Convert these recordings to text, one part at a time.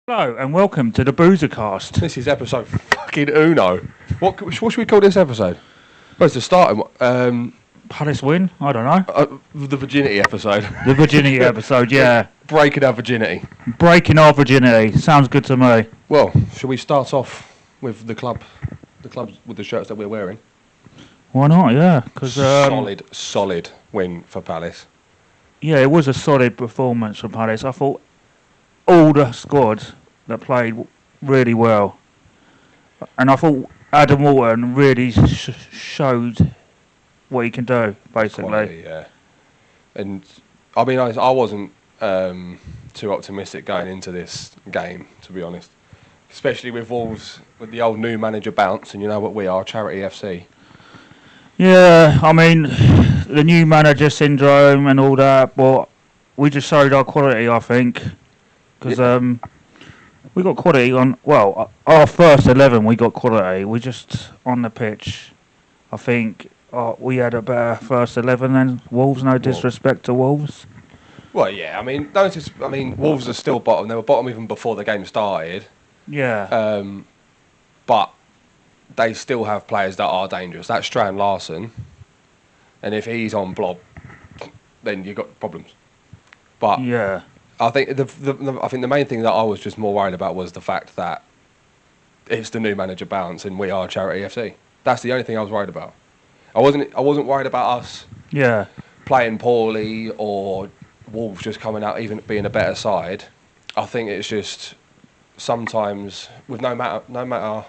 Hello and welcome to the Boozecast. This is episode fucking uno. What should we call this episode? Well, it's the starting Palace win? I don't know. the virginity episode. The virginity episode, yeah. Breaking our virginity. Breaking our virginity. Sounds good to me. Well, shall we start off with the clubs with the shirts that we're wearing? Why not? Yeah, because Solid win for Palace. yeah, it was a solid performance from Palace. I thought all the squad that played really well, and I thought Adam Walton really showed what he can do, basically. Quality, yeah. And I mean, I wasn't too optimistic going into this game, to be honest. Especially with Wolves, with the old new manager bounce, and you know what we are, Charity FC. Yeah, I mean, the new manager syndrome and all that, but we just showed our quality, I think. Because we got quality on, well, our first 11 we got quality. We just, on the pitch, I think we had a better first 11 than Wolves, no disrespect to Wolves. Well, yeah, I mean, Wolves are still bottom. They were bottom even before the game started. Yeah. But they still have players that are dangerous. That's Strand Larson. And if he's on blob, then you've got problems. But Yeah. I think I think the main thing that I was just more worried about was the fact that it's the new manager bounce and we are Charity FC. That's the only thing I was worried about. I wasn't worried about us Yeah. playing poorly or Wolves just coming out even being a better side. I think it's just sometimes with no matter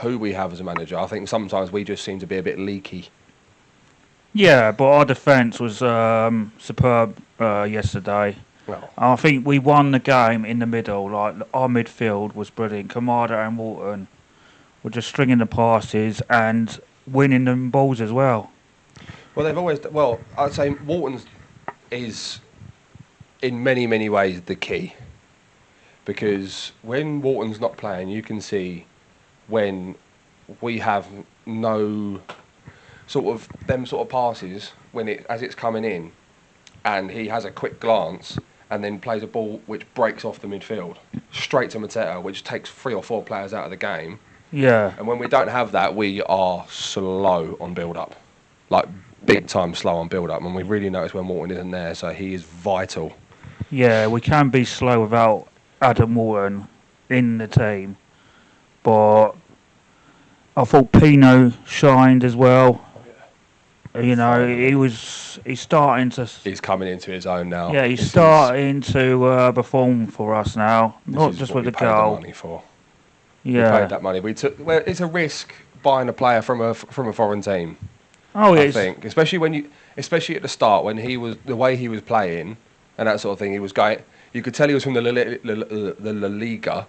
who we have as a manager, I think sometimes we just seem to be a bit leaky. Yeah, but our defence was superb yesterday. Well, I think we won the game in the middle. Like, our midfield was brilliant. Kamada and Walton were just stringing the passes and winning them balls as well. I'd say Walton's is in many ways the key, because when Walton's not playing, you can see when we have no sort of passes as it's coming in, and he has a quick glance and then plays a ball which breaks off the midfield straight to Mateta, which takes 3 or 4 players out of the game. Yeah. And when we don't have that, we are slow on build-up, like big time slow on build-up, and we really notice when Walton isn't there, so he is vital. Yeah, we can be slow without Adam Walton in the team, but I thought Pino shined as well. You know, he's starting to. He's coming into his own now. Yeah, he's starting to perform for us now, not just with the paid goal. the money for. Yeah. We paid that money. Well, it's a risk buying a player from a foreign team. Oh, yeah. I think, especially at the start when the way he was playing and that sort of thing. He was going. You could tell he was from the La Liga,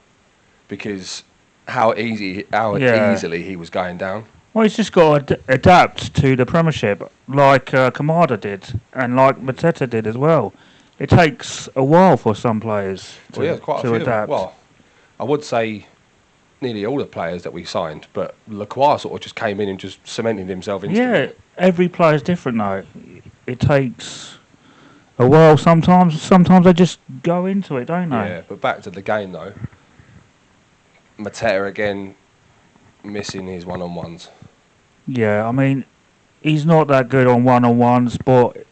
because how easily he was going down. Well, he's just got to adapt to the Premiership, like Kamada did, and like Mateta did as well. It takes a while for some players to adapt. Well, I would say nearly all the players that we signed, but Lacroix sort of just came in and just cemented himself into it. Yeah, every player's different though. It takes a while sometimes. Sometimes they just go into it, don't they? Yeah, but back to the game though. Mateta again missing his one-on-ones. Yeah, I mean, he's not that good on one-on-ones, but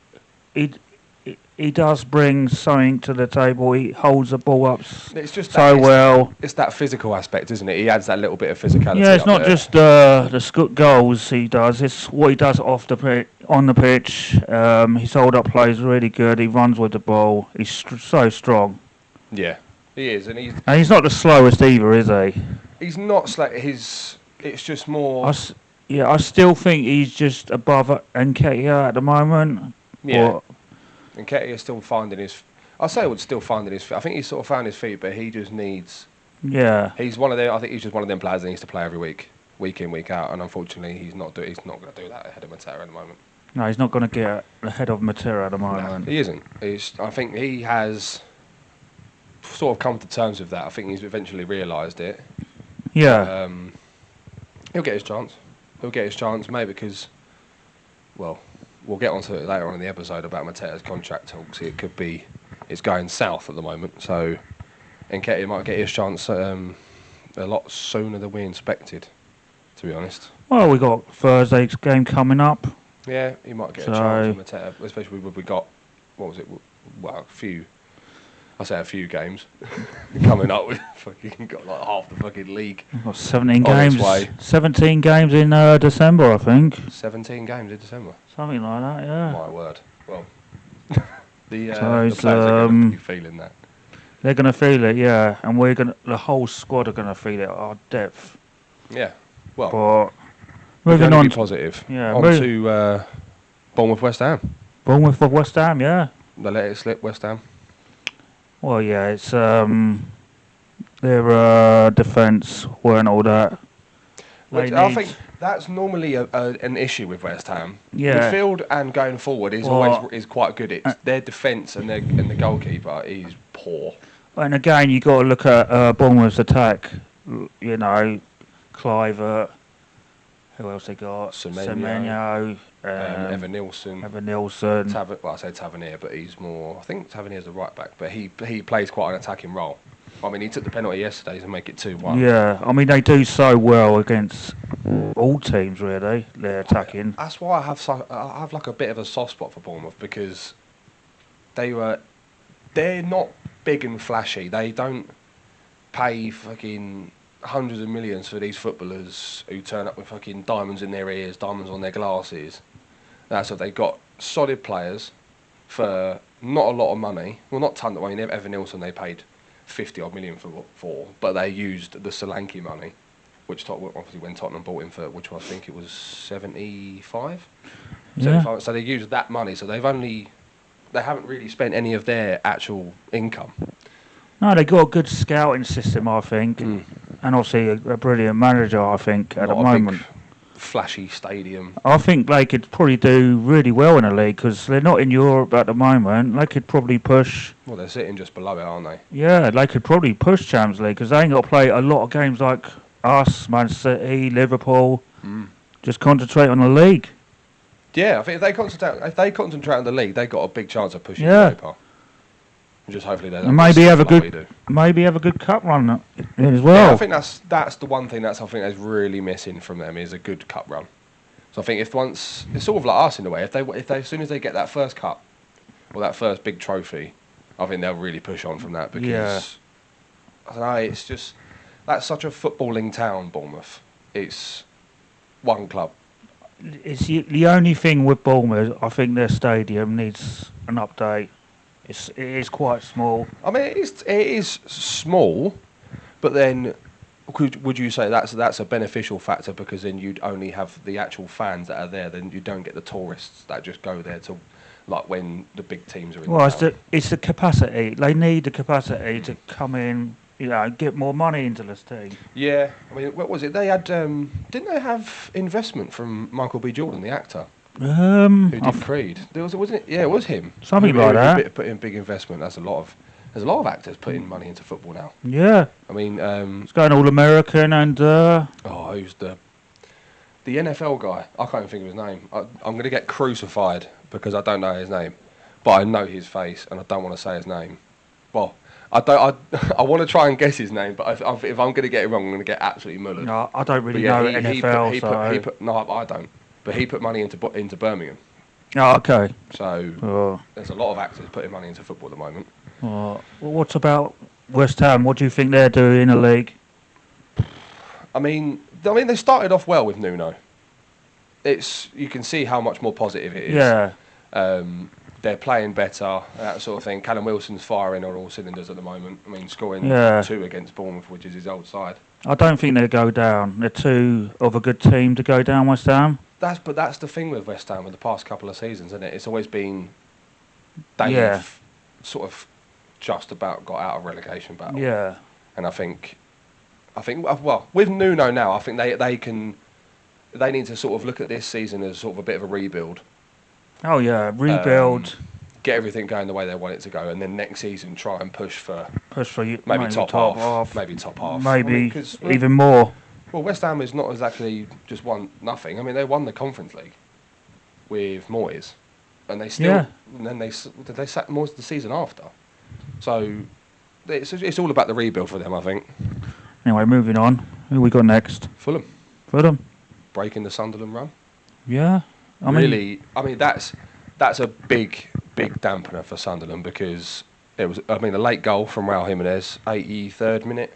he does bring something to the table. He holds the ball up well. It's that physical aspect, isn't it? He adds that little bit of physicality. Yeah, it's not just the goals he does. It's what he does on the pitch. His hold-up play is really good. He runs with the ball. He's so strong. Yeah, he is, and he's not the slowest either, is he? He's not slow. It's just more. I still think he's just above Nketiah at the moment. Yeah. Nketiah is still finding his. I think he's sort of found his feet, but he just needs. Yeah. He's one of them. I think he's just one of them players that needs to play every week in, week out, and unfortunately, he's not going to do that ahead of Mateta at the moment. No, he's not going to get ahead of Mateta at the moment. No, he isn't. I think he has sort of come to terms with that. I think he's eventually realised it. Yeah. He'll get his chance. Maybe because, well, we'll get onto it later on in the episode about Mateta's contract talks. It's going south at the moment, so Nketiah might get his chance a lot sooner than we expected, to be honest. Well, we got Thursday's game coming up. Yeah, he might get a So- chance on Mateta, especially with we got, what was it, well, I say a few games coming up. We've fucking got like half the fucking league. We've got 17 On its games. way. 17 games in December, I think. 17 games in December. Something like that, yeah. My word. Well, the So players it's, are going to be feeling that. They're going to feel it, yeah. And the whole squad are going to feel it, our depth. Yeah. Well, But we're moving going on to be positive. Yeah, On to Bournemouth West Ham. Bournemouth for West Ham, yeah. They let it slip, West Ham. Well, yeah, it's their defence weren't all that. Which They I need- think that's normally an issue with West Ham. Yeah. Midfield and going forward is Well, always is quite good. It's their defence and the goalkeeper is poor. And again, you got to look at Bournemouth's attack. You know, Clivert. Who else they got? Semenyo, Semenyo, Evan Nilsson. Evan Nilsson. Well, I say Tavernier, but he's more. I think Tavernier's the right back, but he plays quite an attacking role. I mean, he took the penalty yesterday to make it 2-1. Yeah, I mean they do so well against all teams. Really, they're attacking. That's why I have like a bit of a soft spot for Bournemouth because they're not big and flashy. They don't pay fucking hundreds of millions for these footballers who turn up with fucking diamonds in their ears, diamonds on their glasses. That's what they got. Solid players for not a lot of money. Well, not ton of money. Evan Nilsson they paid 50 odd million for, but they used the Solanke money, which obviously when Tottenham bought him for, which I think it was 75. Yeah. So they used that money. So they haven't really spent any of their actual income. No, they got a good scouting system, I think, Mm. and obviously a brilliant manager, I think, at the Not a moment. big, flashy stadium. I think they could probably do really well in the league because they're not in Europe at the moment. They could probably push. Well, they're sitting just below it, aren't they? Yeah, they could probably push Champions League because they ain't got to play a lot of games like us, Man City, Liverpool. Just concentrate on the league. Yeah, I think if they concentrate on the league, they got a big chance of pushing Yeah. Europa. And just hopefully they don't And maybe get have a stuck like we good, do. maybe have a good cup run as Yeah, well. I think that's the one thing I think that's really missing from them is a good cup run. So I think it's sort of like us in a way. If they as soon as they get that first cup or that first big trophy, I think they'll really push on from that because Yeah. I don't know. It's just that's such a footballing town, Bournemouth. It's one club. It's the only thing with Bournemouth. I think their stadium needs an update. It is quite small. I mean, it is small, but then would you say that's a beneficial factor because then you'd only have the actual fans that are there, then you don't get the tourists that just go there to, like when the big teams are in. Well, the town. it's the capacity. They need the capacity to come in, get more money into this team. Yeah, I mean, what was it? They had didn't they have investment from Michael B. Jordan, the actor who did Creed? Wasn't it? Yeah, it was him. Something who like that. Put in big investment. There's a lot of actors putting money into football now. Yeah, I mean, it's going all American and who's the NFL guy? I can't even think of his name. I'm going to get crucified because I don't know his name, but I know his face and I don't want to say his name. Well, I don't. I want to try and guess his name, but if I'm going to get it wrong, I'm going to get absolutely mullered. no, I don't really But know yeah, NFL. he put, no, I don't. But he put money into Birmingham. Oh, okay. So Oh, there's a lot of actors putting money into football at the moment. oh. Well, what about West Ham? What do you think they're doing in the league? I mean, they started off well with Nuno. You can see how much more positive it is. Yeah, They're playing better, that sort of thing. Callum Wilson's firing on all cylinders at the moment. I mean, scoring 2 against Bournemouth, which is his old side. I don't think they'll go down. They're too of a good team to go down, West Ham. But that's the thing with West Ham with the past couple of seasons, isn't it? It's always been they've Yeah. sort of just about got out of relegation battle. Yeah. And I think well with Nuno now, I think they need to sort of look at this season as sort of a bit of a rebuild. Oh yeah, rebuild. Get everything going the way they want it to go, and then next season try and push for Push for you. maybe top half, maybe top half, Maybe I mean, 'cause, even more. well, West Ham is not exactly just won nothing. I mean, they won the Conference League with Moyes, and they still. Yeah. And then they sacked Moyes the season after. So it's all about the rebuild for them, I think. Anyway, moving on. Who we got next? Fulham Fulham. breaking the Sunderland run. Yeah. I mean, That's a big dampener for Sunderland because it was. I mean, a late goal from Raul Jimenez, 83rd minute,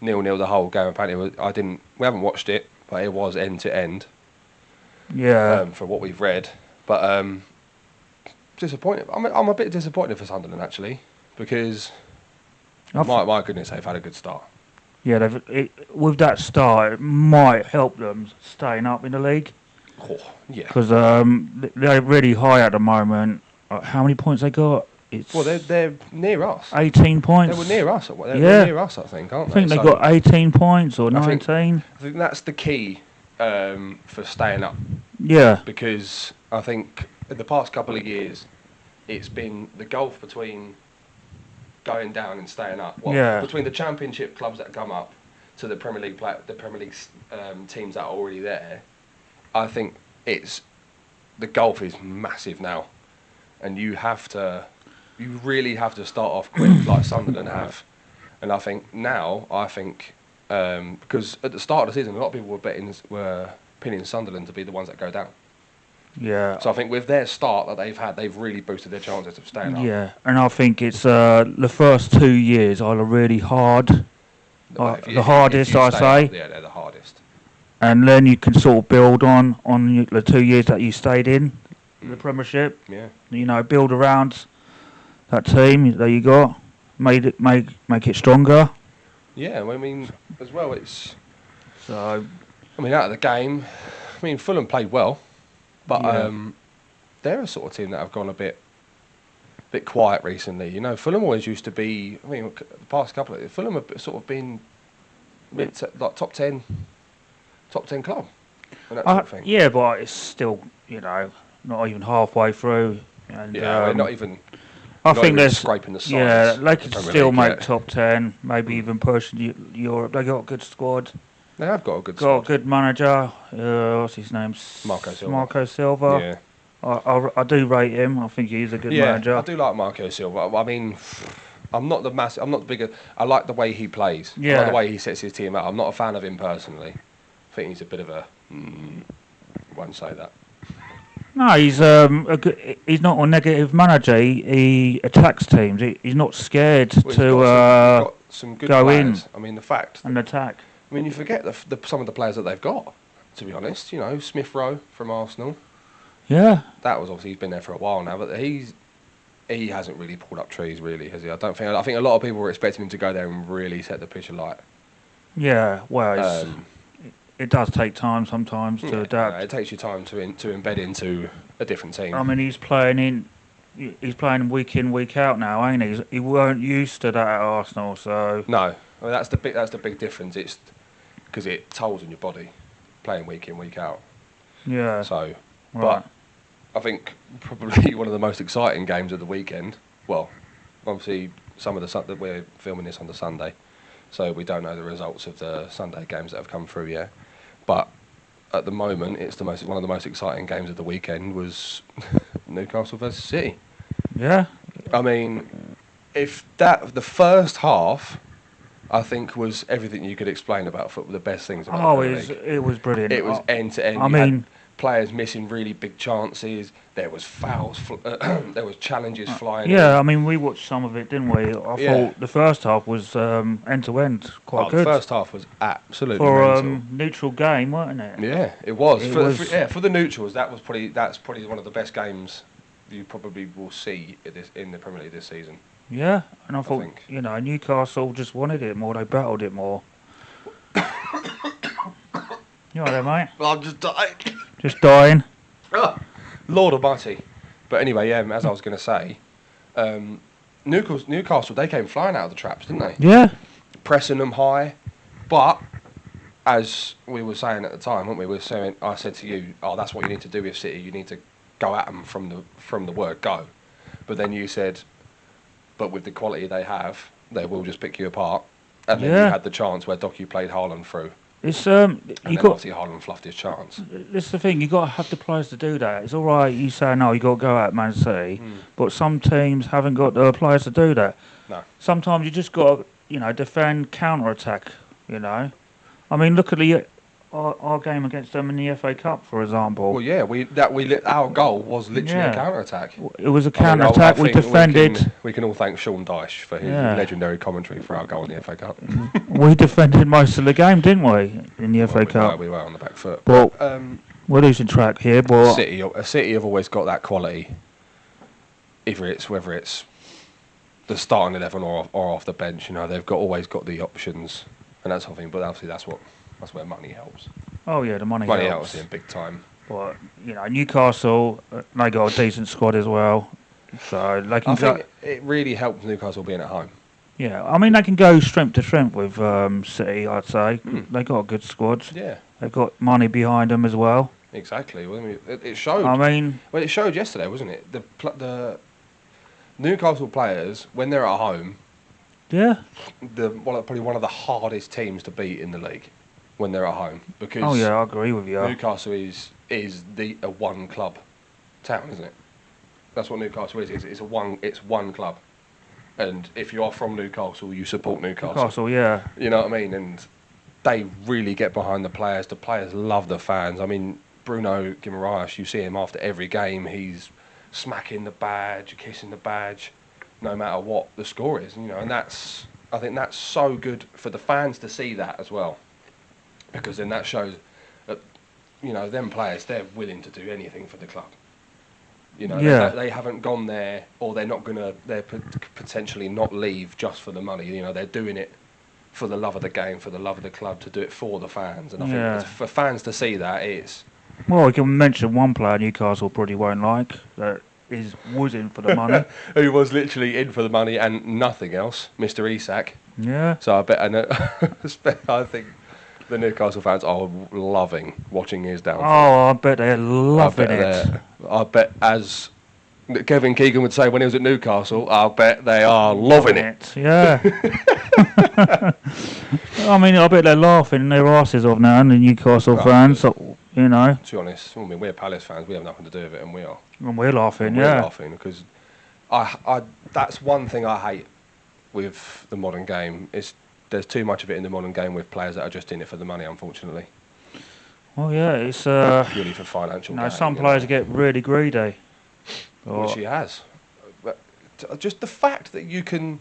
0-0 the whole game. Apparently, we haven't watched it, but it was end to end. yeah. For what we've read, but disappointed. I'm a bit disappointed for Sunderland actually because my goodness, they've had a good start. Yeah, with that start, it might help them staying up in the league. Oh, yeah. Because they're really high at the moment. How many points they got? Well, they're near us. 18 points. They were near us. They're near us, I think, aren't they? I think they got 18 points or 19. I think that's the key for staying up. Yeah. Because I think in the past couple of years, it's been the gulf between going down and staying up. Well, between the Championship clubs that come up to the Premier League teams that are already there. I think the gulf is massive now, and you really have to start off quick like Sunderland have. And I think because at the start of the season, a lot of people were pinning Sunderland to be the ones that go down. Yeah. So I think with their start that they've had, they've really boosted their chances of staying up. Yeah, and I think it's the first 2 years are really hard. The hardest, I say. Yeah, they're the hardest. And then you can sort of build on the 2 years that you stayed in the Premiership. Yeah. You know, build around that team that you got, make it stronger. Yeah, I mean, as well, it's. So. I mean, out of the game, Fulham played well, but they're a sort of team that have gone a bit quiet recently. You know, Fulham always used to be. The past couple of Fulham have sort of been like top 10 club. And that sort of thing. Yeah, but it's still, not even halfway through. And, we're not even. I think they're scraping the sides. Yeah, they could still make yet. top 10, maybe even push Europe. They got a good squad. They have got a good squad. Got a good manager. What's his name? Marco Silva. Yeah. I do rate him. I think he's a good manager. I do like Marco Silva. I mean, I'm not the bigger. I like the way he plays. Yeah. I like the way he sets his team out. I'm not a fan of him personally. I think he's a bit of a. Won't say that. No, he's he's not a negative manager. He attacks teams. He's not scared to he's got some good go players. in. I mean, the fact and attack. I mean, you forget some of the players that they've got. To be honest, Smith Rowe from Arsenal. Yeah. That was obviously he's been there for a while now, but he hasn't really pulled up trees, really, has he? I think a lot of people were expecting him to go there and really set the pitch alight. Yeah. Well, it does take time sometimes to adapt. Yeah, it takes you time to embed into a different team. I mean, he's playing week in, week out now, ain't he? He weren't used to that at Arsenal, so. No, I mean, that's the big difference. It's because it tolls on your body, playing week in, week out. Yeah. So, right. But I think probably one of the most exciting games of the weekend. Well, obviously that we're filming this on the Sunday, so we don't know the results of the Sunday games that have come through yet. But at the moment, it's one of the most exciting games of the weekend was Newcastle versus City. Yeah. I mean, the first half, I think was everything you could explain about football. The best things about the league. It was brilliant. It was end to end. I mean, players missing really big chances. There was fouls. There was challenges flying. Yeah, I mean, we watched some of it, didn't we? I thought the first half was end to end quite good. The first half was absolutely for mental. Neutral game, wasn't it? Yeah, it was. For the neutrals, that's probably one of the best games you probably will see in the Premier League this season. Yeah, and I thought Newcastle just wanted it more. They battled it more. You all right there, mate? I'm just dying. Just dying. Lord Almighty. But anyway, as I was going to say, Newcastle, they came flying out of the traps, didn't they? Yeah. Pressing them high. But, as we were saying at the time, weren't we? I said to you, that's what you need to do with City. You need to go at them from the word go. But then you said, but with the quality they have, they will just pick you apart. And then you had the chance where Doku played Haaland through. It's And you then got. obviously Haaland fluffed his chance. This is the thing. You got to have the players to do that. It's all right. You say no. You got to go out Man City, but some teams haven't got the players to do that. No. Sometimes you just got to, defend, counter attack. I mean, look at our game against them in the FA Cup, for example. Well, yeah, our goal was literally a counter attack. It was a counter attack. We defended. We can all thank Sean Dyche for his legendary commentary for our goal in the FA Cup. We defended most of the game, didn't we, in the FA Cup? We were on the back foot. But we're losing track here. But City have always got that quality. Whether it's the starting 11 or off the bench, they've always got the options, and that's something. But obviously, that's where money helps. Oh yeah, the money helps in big time. But Newcastle, they got a decent squad as well, so they can. I think it really helps Newcastle being at home. Yeah, I mean they can go strength to strength with City. I'd say they got a good squad. Yeah, they've got money behind them as well. Exactly. Well, I mean, it showed. It showed yesterday, wasn't it? The Newcastle players, when they're at home, probably one of the hardest teams to beat in the league when they're at home, because I agree with you. Newcastle is a one club town, isn't it? That's what Newcastle is. It's one club, and if you are from Newcastle, you support Newcastle. Newcastle, yeah. You know what I mean? And they really get behind the players. The players love the fans. I mean, Bruno Guimaraes, you see him after every game, he's smacking the badge, kissing the badge, no matter what the score is, and I think that's so good for the fans to see that as well, because then that shows that them players, they're willing to do anything for the club. They haven't gone there, or they're potentially not leave just for the money. They're doing it for the love of the game, for the love of the club, to do it for the fans, and I think for fans to see that, it's. Well, we can mention one player Newcastle probably won't like that was in for the money. Who was literally in for the money and nothing else, Mr. Isak. Yeah. So I bet, I think the Newcastle fans are loving watching his downfall. Oh, I bet they're loving it. I bet, as Kevin Keegan would say when he was at Newcastle, I bet they are loving it. Yeah. I mean, I bet they're laughing their asses off now, and the Newcastle fans. To be honest, we're Palace fans. We have nothing to do with it, and we are. And we're laughing, We're laughing because that's one thing I hate with the modern game. There's too much of it in the modern game with players that are just in it for the money, unfortunately. Well, yeah, it's purely for financial gain. Some players get really greedy. Which he has. But just the fact that you can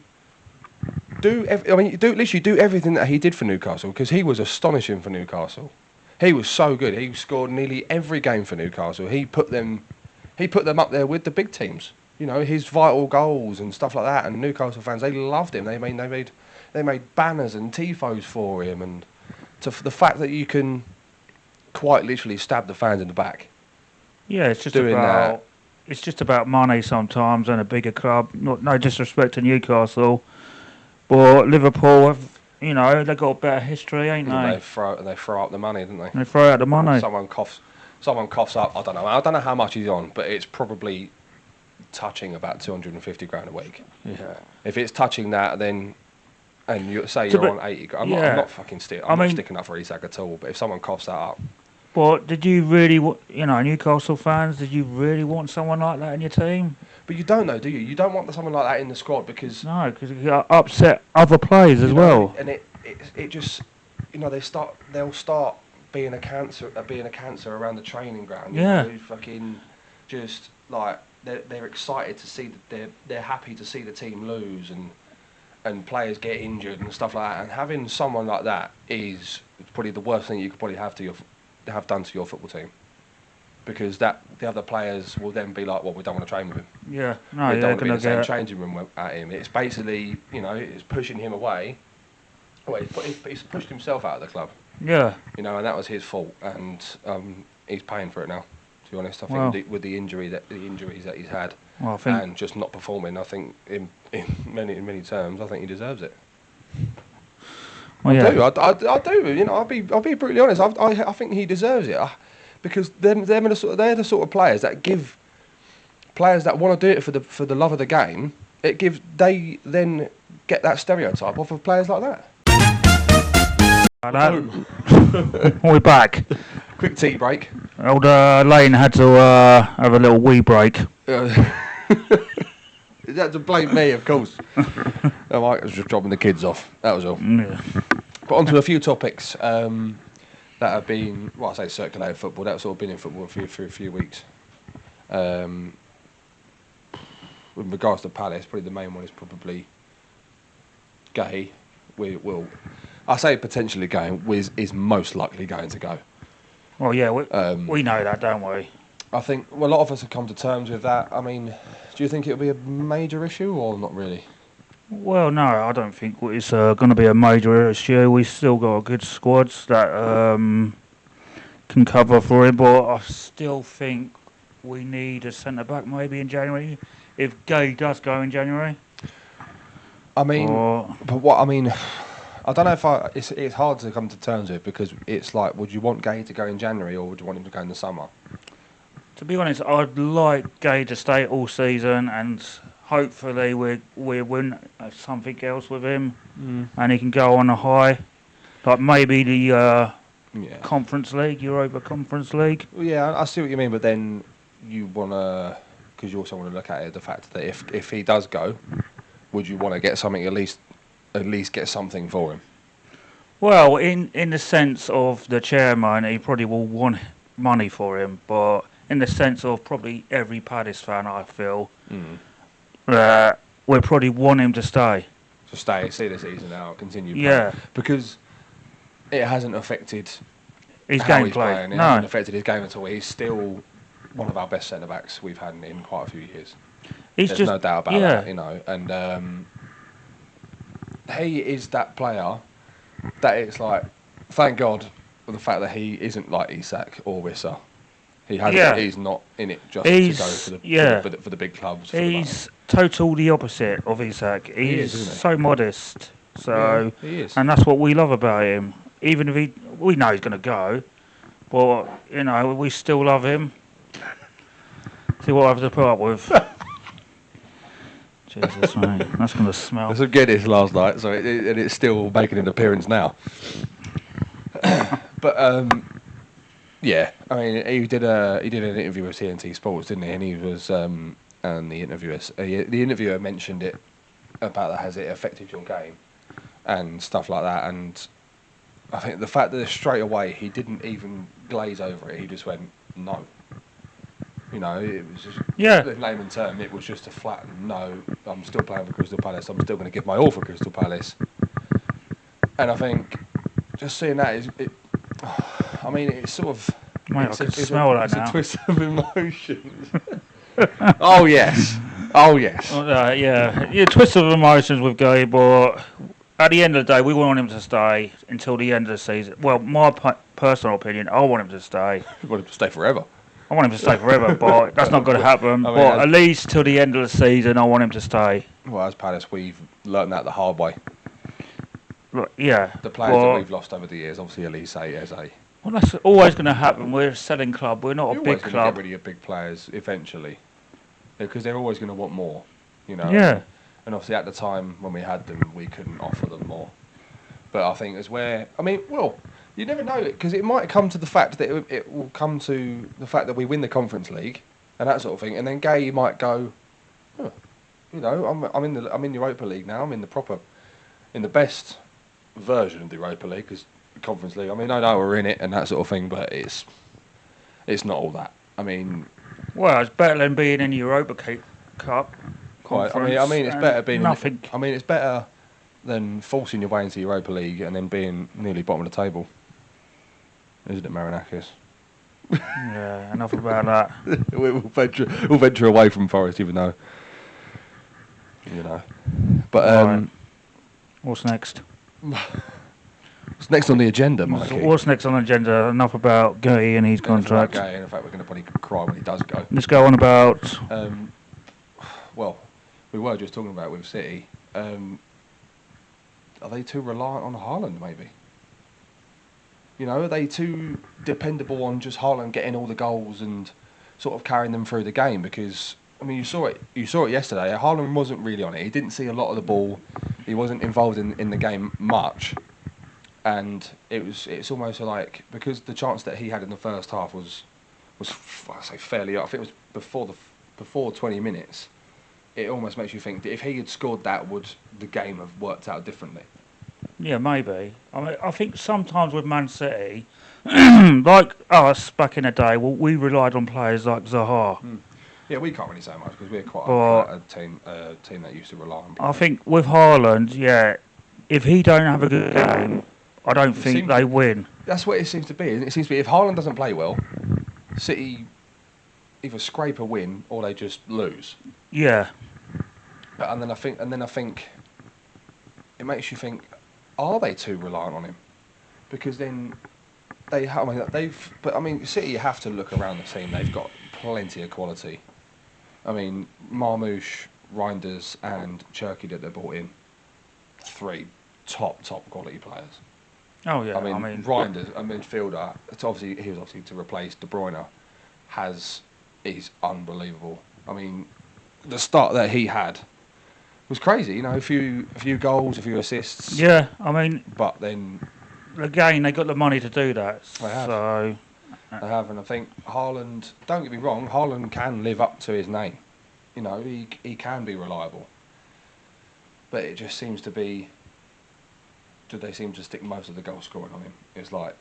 do, you do everything that he did for Newcastle, because he was astonishing for Newcastle. He was so good. He scored nearly every game for Newcastle. He put them up there with the big teams. His vital goals and stuff like that. And Newcastle fans, they loved him. They made banners and tifos for him. And the fact that you can quite literally stab the fans in the back. Yeah, it's just about money sometimes, and a bigger club. No disrespect to Newcastle, but Liverpool have. They've got a better history, ain't they? They throw up the money, don't they? They throw out the money. Someone coughs up. I don't know how much he's on, but it's probably touching about 250 grand a week. Yeah. If it's touching that, then, and you say you're on 80 grand, I'm not fucking not sticking up for Isak at all. But if someone coughs that up. But did you really, Newcastle fans? Did you really want someone like that in your team? But you don't know, do you? You don't want someone like that in the squad because you upset other players as well. And it just, they'll start being a cancer around the training ground. Fucking just like they're excited to see that they're happy to see the team lose and players get injured and stuff like that. And having someone like that is probably the worst thing you could probably have done to your football team. Because the other players will then be like, well, we don't want to train with him. Yeah, no, we don't want to be in the same changing room at him. It's basically, it's pushing him away. Well, he's pushed himself out of the club. Yeah. And that was his fault, and he's paying for it now. To be honest, I think with the injuries that he's had, and just not performing, I think in many terms, I think he deserves it. Well, I do. I'll be brutally honest. I think he deserves it. Because they're the sort of players that give players that want to do it for the love of the game. They then get that stereotype off of players like that. We're back. Quick tea break. Old Lane had to have a little wee break. You had to blame me, of course. I was just dropping the kids off. That was all. Yeah. But on to a few topics that have been, well, I say circulated football. That's sort of been in football for a few weeks. With regards to Palace, probably the main one is probably Gay. I say potentially going, is most likely going to go. Well, yeah, we know that, don't we? I think a lot of us have come to terms with that. I mean, do you think it'll be a major issue or not really? Well, no, I don't think it's going to be a major issue. We still got good squads that can cover for him, but I still think we need a centre back maybe in January if Gay does go in January. I mean, I don't know if it's hard to come to terms with because it's like, would you want Gay to go in January or would you want him to go in the summer? To be honest, I'd like Gay to stay all season and hopefully we win something else with him and he can go on a high. Like maybe the Conference League, Europa Conference League. Well, yeah, I see what you mean, but then you want to, because you also want to look at it, the fact that if he does go, would you want to get something, at least get something for him? Well, in the sense of the chairman, he probably will want money for him, but in the sense of probably every Palace fan, I feel, we probably want him to stay. To stay, see the season out, continue playing. Yeah. Because it hasn't affected his how gameplay. He's playing. It hasn't affected his game at all. He's still one of our best centre-backs we've had in quite a few years. There's no doubt about that, you know. And he is that player that it's like, thank God for the fact that he isn't like Isak or Wissa. He's not in it just to go for the big clubs. He's total the opposite of Isak. He's so modest. So he is. And that's what we love about him. Even if we know he's going to go, but you know we still love him. See what I have to put up with. Jesus, mate, that's going to smell. There's some Guinness last night, so it's still making an appearance now. But yeah, I mean, he did an interview with TNT Sports, didn't he? And he was and the interviewer mentioned it about has it affected your game and stuff like that. And I think the fact that straight away he didn't even glaze over it, he just went no. You know, it was just in layman term, it was just a flat no. I'm still playing for Crystal Palace. I'm still going to give my all for Crystal Palace. And I think just seeing that I mean, it's sort of. Mate, I can smell that now. It's a twist of emotions. Oh yes. Yeah, twist of emotions with Gay, but at the end of the day, we want him to stay until the end of the season. Well, my personal opinion, I want him to stay. You want him to stay forever? I want him to stay forever, but that's not going to happen. I mean, but at least till the end of the season, I want him to stay. Well, as Palace, we've learned that the hard way. Yeah. The players that we've lost over the years, obviously Elise, Eze. Well, that's always going to happen. We're a selling club. We're not a big club. You're always going to get rid of your big players eventually, because they're always going to want more, you know. Yeah. And obviously at the time when we had them, we couldn't offer them more. But I think you never know, because it might come to the fact that it will come to the fact that we win the Conference League and that sort of thing, and then Gay might go, you know, I'm in Europa League now. I'm in the best version of the Europa League, because Conference League. I mean, I know we're in it and that sort of thing, but it's not all that. I mean, well, it's better than being in the Europa Cup. I mean, it's better being nothing. It's better than forcing your way into Europa League and then being nearly bottom of the table, isn't it, Marinakis? Yeah, enough about that. we'll venture away from Forest, even though, you know. But right. What's next? What's next on the agenda, Mikey? What's next on the agenda? Enough about Gay and his contract. Gay, and in fact, we're going to probably cry when he does go. Let's go on about. Well, we were just talking about with City. Are they too reliant on Haaland, maybe? You know, are they too dependable on just Haaland getting all the goals and sort of carrying them through the game? Because I mean, you saw it yesterday. Haaland wasn't really on it. He didn't see a lot of the ball. He wasn't involved in the game much. and it's almost like, because the chance that he had in the first half was I say fairly. I think it was before 20 minutes. It almost makes you think that if he had scored that, would the game have worked out differently? Yeah, maybe. I mean, I think sometimes with Man City, like us back in the day, well, we relied on players like Zaha. Yeah, we can't really say much because we're quite But a team that used to rely on. I think with Haaland, yeah, if he don't have a good game, I don't think they win. That's what it seems to be. It seems to be if Haaland doesn't play well, City either scrape a win or they just lose. Yeah. And then I think it makes you think, are they too reliant on him? Because then City have to look around the team. They've got plenty of quality. I mean, Marmoush, Reinders, and Cherky that they brought in, 3 top quality players. Oh yeah. I mean Reinders, a midfielder. He was obviously to replace De Bruyne. Is unbelievable. I mean, the start that he had was crazy. You know, a few goals, a few assists. Yeah, I mean, but then again, they got the money to do that. They have. So they have, and I think Haaland. Don't get me wrong, Haaland can live up to his name. You know, he can be reliable. But it just seems to be. Do they seem to stick most of the goal scoring on him? It's like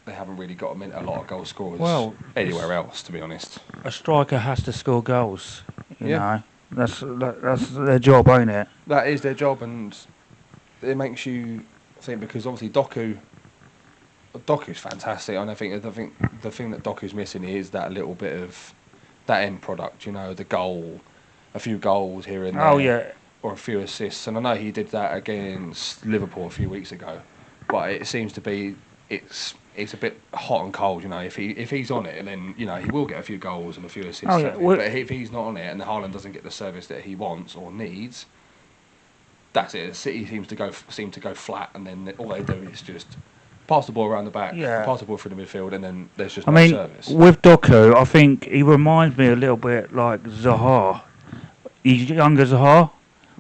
they haven't really got a lot of goal scorers anywhere else, to be honest. A striker has to score goals. You know, that's their job, ain't it? That is their job, and it makes you think, because obviously Doku's fantastic, and I think the thing that Doku's missing is that little bit of that end product. You know, the goal, a few goals here and there. Oh yeah. Or a few assists, and I know he did that against Liverpool a few weeks ago, but it seems to be it's a bit hot and cold. You know, if he's on it, then you know he will get a few goals and a few assists. Oh, yeah. But if he's not on it, and Haaland doesn't get the service that he wants or needs, that's it. City seem to go flat, and then all they do is just pass the ball around the back, pass the ball through the midfield, and then there's just no service. With Doku, I think he reminds me a little bit like Zaha. He's younger Zaha.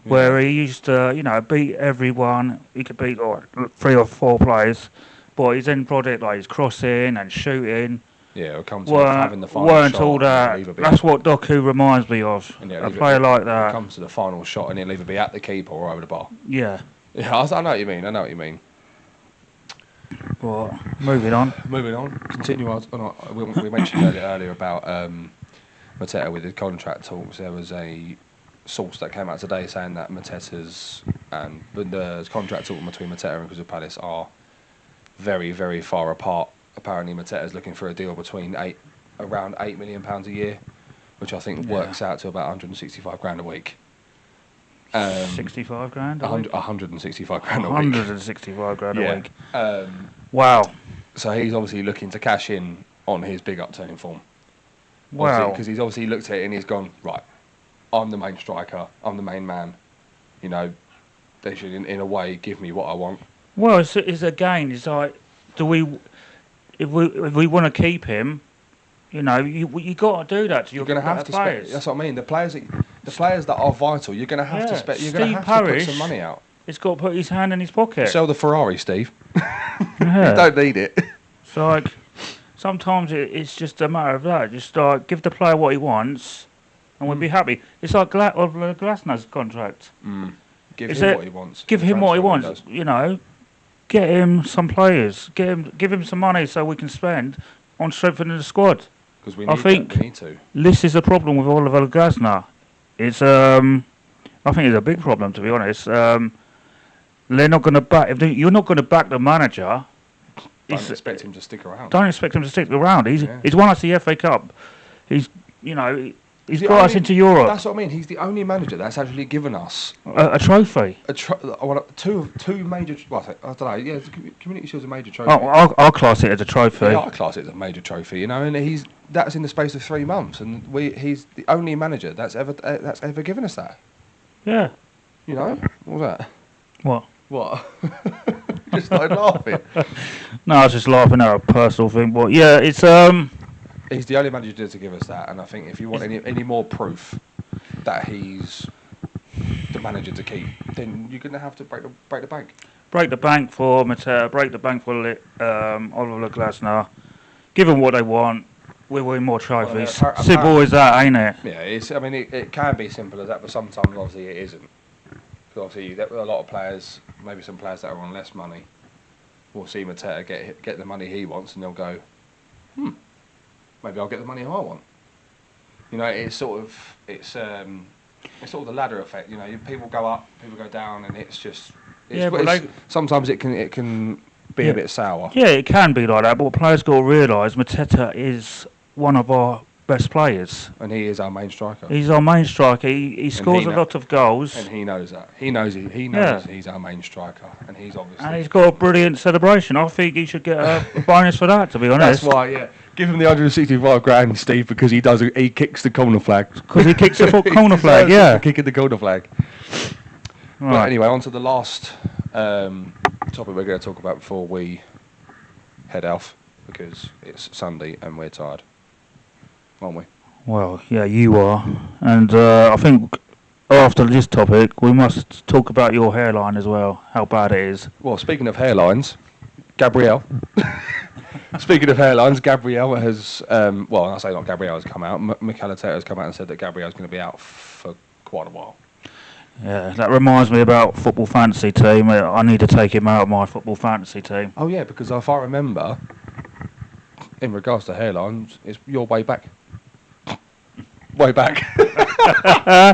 Where he used to, you know, beat everyone. He could beat 3 or 4 players, but his end product, like his crossing and shooting, it'll come to having the final weren't shot. All that. That's what Doku reminds me of. A player like that. It comes to the final shot, and he'll either be at the keeper or over the bar. Yeah. Yeah, I know what you mean. But moving on. Continue on. We mentioned earlier about Mateta with his contract talks. There was a source that came out today saying that Mateta's and the contract talk between Mateta and Crystal Palace are very, very far apart. Apparently, Mateta's looking for a deal between around £8 million a year, which I think works out to about 165 grand a week. 65 grand a week? 165 grand a week. 165 grand a week. Wow. So he's obviously looking to cash in on his big upturning form. Wow. Because he's obviously looked at it and he's gone, right, I'm the main striker, I'm the main man. You know, they should, in a way, give me what I want. Well, it's again, it's like, if we want to keep him, you know, you got to do that to you're going to have to spend. That's what I mean. The players that are vital, you're going to have to spend. You're going to have to put some money out. He's got to put his hand in his pocket. Sell the Ferrari, Steve. Yeah. You don't need it. It's like sometimes it's just a matter of that. Just like give the player what he wants, and we'll be happy. It's like Glasner's contract. Give him what he wants. Give him what he wants. You know, get him some players. Give him some money so we can spend on strengthening the squad. Because we need to. This is a problem with Oliver Glasner. It's I think it's a big problem, to be honest. They're not going to back. You're not going to back the manager. Don't expect him to stick around. Don't expect him to stick around. He's won us the FA Cup. He's got us into Europe. That's what I mean. He's the only manager that's actually given us a trophy. Two major. Well, I don't know. Yeah, Community Shield's a major trophy. Oh, I'll class it as a trophy. Yeah, I'll class it as a major trophy. You know, and that's in the space of 3 months, and he's the only manager that's ever given us that. Yeah. You know, what was that? What? Just started laughing. No, I was just laughing at a personal thing, but yeah, it's He's the only manager to give us that, and I think if you want any more proof that he's the manager to keep, then you're going to have to break the bank. break the bank for Mateta, break the bank for Oliver Glasner. Give them what they want. We win more trophies. Simple as that, ain't it? Yeah, it can be simple as that, but sometimes obviously it isn't. Because obviously a lot of players, maybe some players that are on less money, will see Mateta get the money he wants, and they'll go, maybe I'll get the money I want. You know, it's sort of the ladder effect. You know, people go up, people go down, and sometimes it can be a bit sour. Yeah, it can be like that, but players got to realise Mateta is one of our best players. And he is our main striker. He's our main striker. He scores a lot of goals. And he knows that. He knows he's our main striker. And he's obviously... And he's got a brilliant celebration. I think he should get a bonus for that, to be honest. That's why, yeah. Give him the 165 grand, Steve, because he kicks the corner flag. Because he kicks the corner flag, yeah. Kicking the corner flag. Right. But anyway, on to the last topic we're going to talk about before we head off, because it's Sunday and we're tired. Aren't we? Well, yeah, you are. And I think after this topic, we must talk about your hairline as well, how bad it is. Well, speaking of hairlines, Gabrielle. Speaking of hairlines, Gabrielle has, I say not Gabrielle has come out, Mikel Arteta has come out and said that Gabrielle's going to be out for quite a while. Yeah, that reminds me about football fantasy team. I need to take him out of my football fantasy team. Oh yeah, because if I remember, in regards to hairlines, it's your way back. Way back. I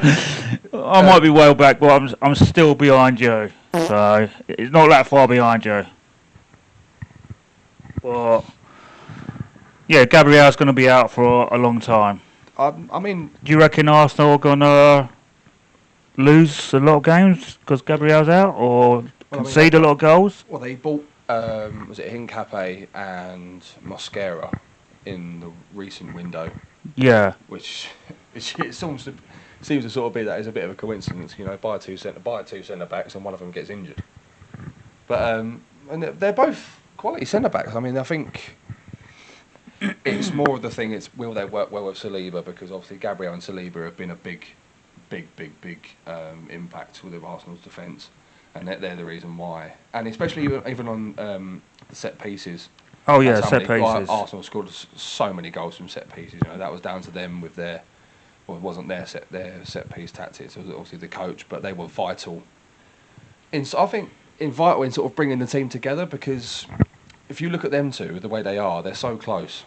might be well back, but I'm still behind you. So it's not that far behind you. But yeah, Gabriel's going to be out for a long time. I mean, do you reckon Arsenal are going to lose a lot of games because Gabriel's out, or concede a lot of goals? Well, they bought was it Hincapié and Mosquera in the recent window. Yeah. Which it seems to sort of be that is a bit of a coincidence. You know, buy two centre backs and one of them gets injured. But and they're both quality centre backs. I mean, I think it's more of the thing. It's will they work well with Saliba, because obviously Gabriel and Saliba have been a big impact with Arsenal's defence, and they're the reason why. And especially even on the set pieces. Oh yeah, set pieces. Arsenal scored so many goals from set pieces. You know, that was down to them with it wasn't their set piece tactics. It was obviously the coach, but they were vital. Vital in sort of bringing the team together, because if you look at them two, the way they are, they're so close.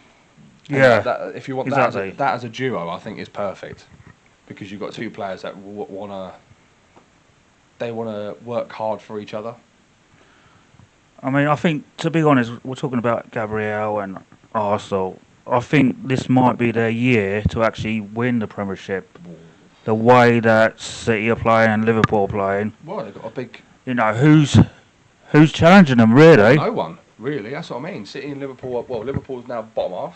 Yeah. If you want exactly. that as a duo, I think is perfect, because you've got two players that want to work hard for each other. I mean, I think, to be honest, we're talking about Gabriel and Arsenal. I think this might be their year to actually win the Premiership. The way that City are playing and Liverpool are playing. Well, they've got a big... You know, who's challenging them, really? No one, really. That's what I mean. City and Liverpool... Well, Liverpool's now bottom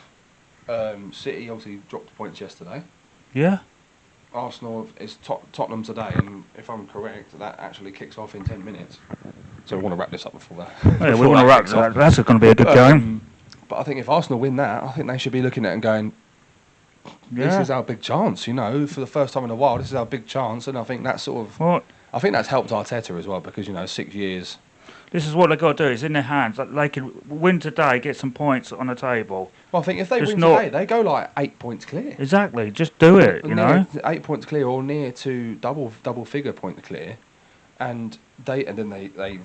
half. City obviously dropped points yesterday. Yeah. Arsenal is Tottenham today, and if I'm correct, that actually kicks off in 10 minutes. So we want to wrap this up before that. Yeah, we want to wrap that. That's going to be a good game. But I think if Arsenal win that, I think they should be looking at it and going, this is our big chance, you know, for the first time in a while, this is our big chance. And I think that's sort of... What? I think that's helped Arteta as well, because, you know, 6 years... This is what they've got to do. It's in their hands. They can win today, get some points on the table. Well, I think if they win today, they go like 8 points clear. Exactly. Just do it, you know. 8 points clear, or near to double figure point clear, and then they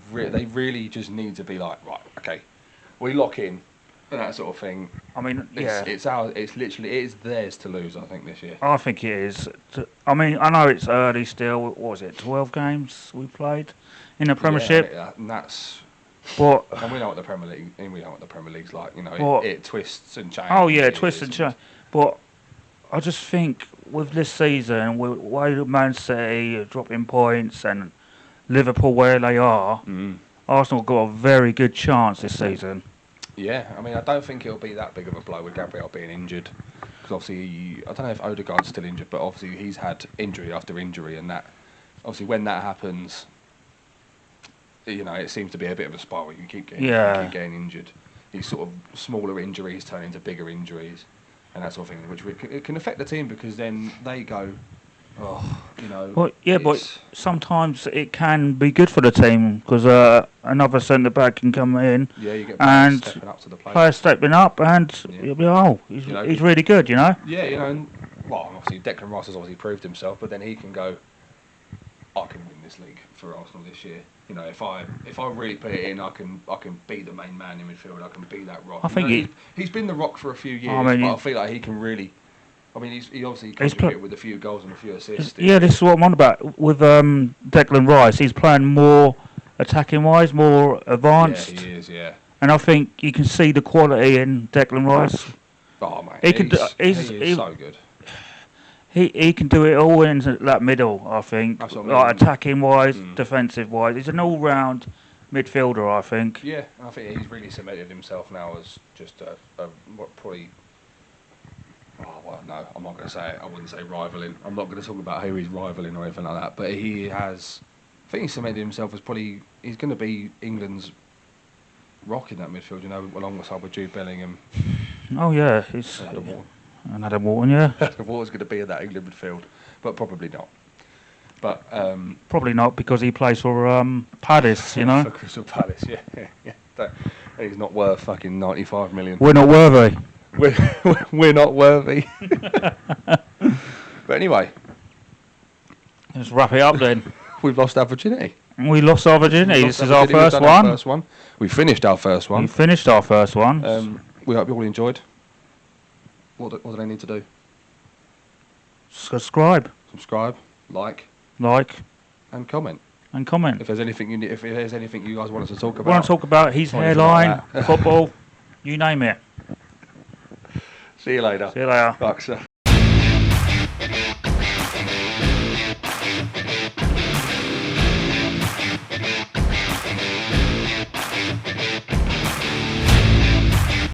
really just need to be like, right, okay, we lock in, and that sort of thing. I mean, it's theirs to lose. I think this year. I think it is. I mean, I know it's early still. What was it? 12 games we played in the Premiership. Yeah, and that's. But and we know what the Premier League. And we know what the Premier League's like. You know, it twists and changes. Oh yeah, twists and changes. But I just think with this season, with the way Man City are dropping points and Liverpool where they are, Arsenal got a very good chance this season. Yeah, I mean, I don't think it'll be that big of a blow with Gabriel being injured, because obviously I don't know if Odegaard's still injured, but obviously he's had injury after injury, and that obviously when that happens, you know, it seems to be a bit of a spiral. You keep getting injured. These sort of smaller injuries turn into bigger injuries, and that sort of thing, which it can affect the team, because then they go, You know. Well, yeah, but it's- sometimes it can be good for the team because another centre back can come in, yeah, you get and players stepping up to the plate. players stepping up, and Yeah. you'll be, oh, he's, You know, he's really good, you know. Yeah, you know, and, well, obviously Declan Rice has obviously proved himself, but then he can go, I can win this league for Arsenal this year. You know, if I really put it in, I can be the main man in midfield. I can be that rock. I think you know, he's been the rock for a few years, I mean, but I feel like he can really. I mean, he obviously contributed with a few goals and a few assists. Yeah, this is what I'm on about with Declan Rice. He's playing more attacking wise, more advanced, Yeah, he is. Yeah. and I think you can see the quality in Declan Rice. Oh mate, He he's so good. He can do it all in that middle. I think, That's what I like mean. attacking wise, defensive wise. He's an all round midfielder. I think. Yeah, I think he's really cemented himself now as just what probably. Oh well, no, I'm not going to say it. I wouldn't say rivaling. I'm not going to talk about who he's rivaling or anything like that. But he has. I think he's cemented himself as probably. He's going to be England's rock in that midfield. You know, alongside with Jude Bellingham. Oh yeah, it's Adam Wharton. Yeah, Water's going to be in that England midfield, but probably not. But probably not because he plays for Palace. You know, for Crystal Palace, yeah. He's not worth fucking 95 million. we're not worthy. We're not worthy. But anyway, Let's wrap it up then. we've lost our virginity. We lost our virginity. We've This lost is our our virginity. first We've done our one. first one. We finished our first We one. finished our first one. We hope you all enjoyed. What do they need to do? Subscribe, Subscribe, like, and comment. and comment. If there's anything you guys want us to talk We about. want to talk about his Or anything like hairline, that. football, you name it. See you later. See you later. Fuck, sir.